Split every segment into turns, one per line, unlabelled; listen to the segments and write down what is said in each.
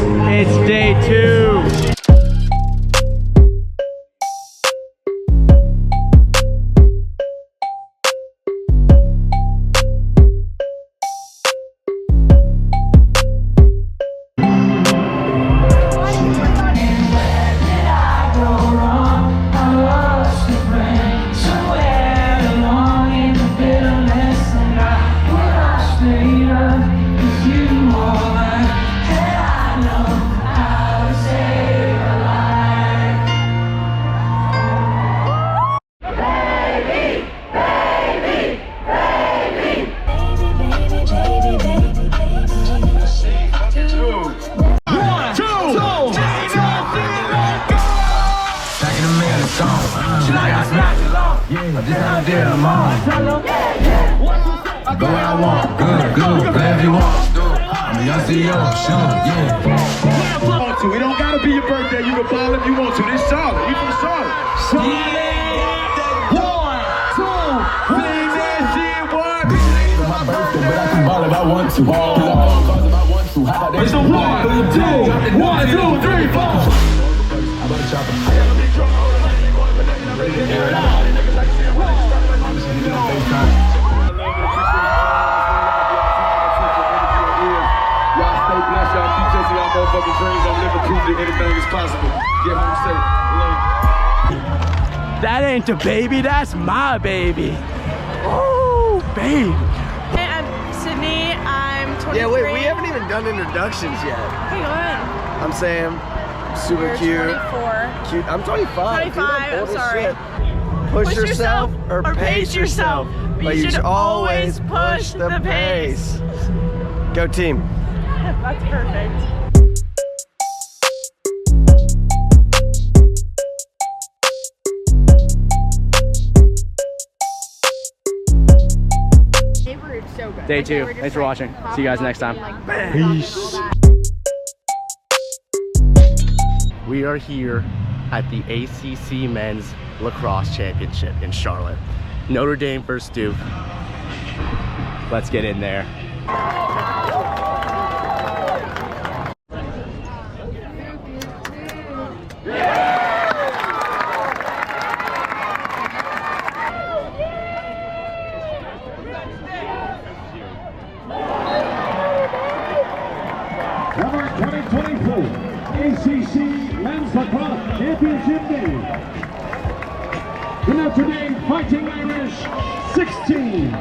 It's day 2.
Go where I want, good, whatever you want. I'm a young CEO, sure, yeah.
We don't gotta be your birthday, you can ball if you want to. This Charlotte, we from Charlotte.
Yeah.
1, 2, 3, man, shit, what?
It's my birthday, but I can ball if I want to. Cause I phone calls if I want to. How about that?
It's a 1, 2, 3, 4.
How about the chopper? I got a big drum, ready to air it out.
Motherfucking dreams, I'm living proof that anything is possible. Get home safe.
That ain't DaBaby, that's my baby. Oh, baby.
Hey, I'm Sydney, I'm 23.
Yeah, wait, we haven't even done introductions yet.
Hey, go ahead.
I'm Sam, super
You're
cute.
24.
Cute. I'm 25.
25, I'm sorry.
Push yourself or pace yourself. But you should always push the pace. Go team.
That's perfect. So good.
Day 2. Thanks for watching. See you guys next time. Peace. We are here at the ACC Men's Lacrosse Championship in Charlotte. Notre Dame versus Duke. Let's get in there.
Number 2024 ACC Men's Lacrosse Championship game. The Notre Dame Fighting Irish 16.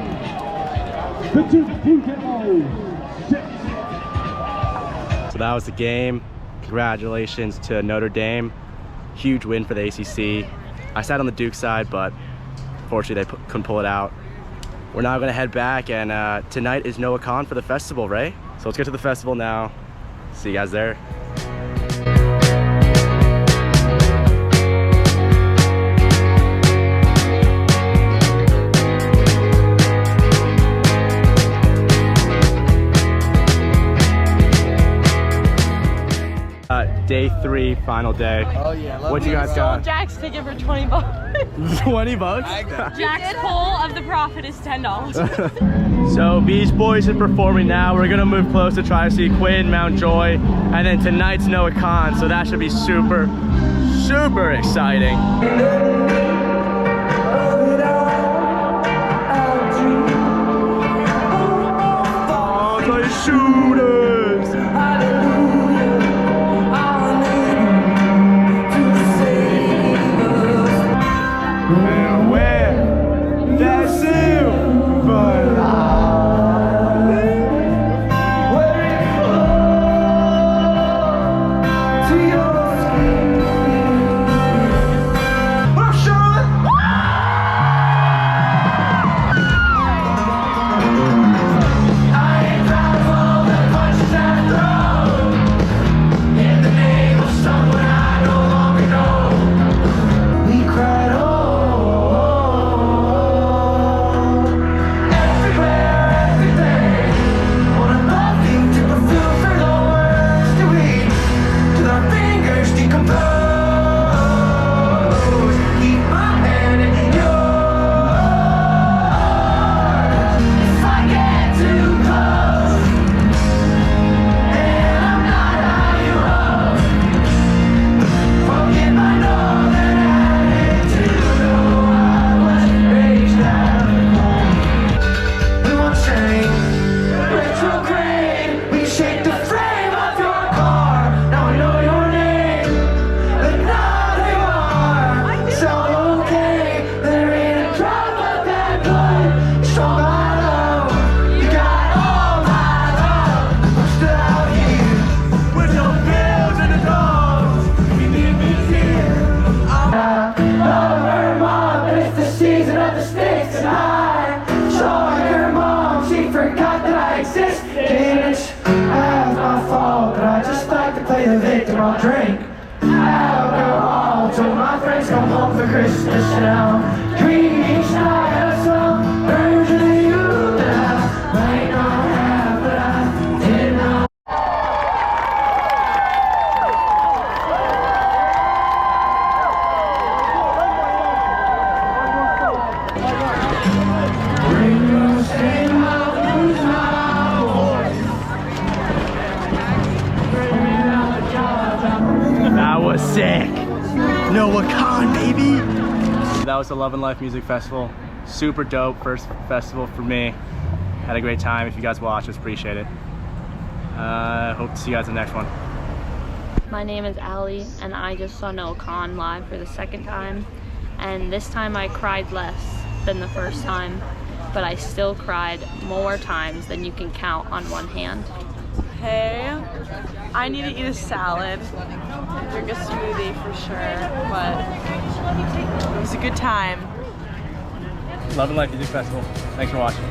The Duke Blue Devils 6.
So that was the game. Congratulations to Notre Dame. Huge win for the ACC. I sat on the Duke side, but unfortunately they couldn't pull it out. We're now gonna head back, and tonight is Noah Kahan for the festival, right? So let's get to the festival now. See you guys there. Day 3, final day.
Oh yeah.
What you guys got?
Jack's ticket for 20 bucks.
20 bucks?
Jack's pull of the profit is $10.
So Beach Boys is performing now. We're gonna move close to try to see Quinn, Mt.Joy, and then tonight's Noah Kahan. So that should be super, super exciting. Oh, the shooters!
this. It's half my fault, but I just like to play the victim. I'll drink alcohol till my friends come home for Christmas now. Dream each night of some version of you that I might not have, but I did not.
That was sick. No, Kahan, baby. That was the Love and Life Music Festival. Super dope first festival for me. Had a great time. If you guys watched, just appreciate it. Hope to see you guys in the next one.
My name is Allie, and I just saw Noah Kahan live for the second time. And this time I cried less than the first time, but I still cried more times than you can count on one hand.
Hey, I need to eat a salad, drink a smoothie for sure, but it was a good time.
Love and Life Music Festival. Thanks for watching.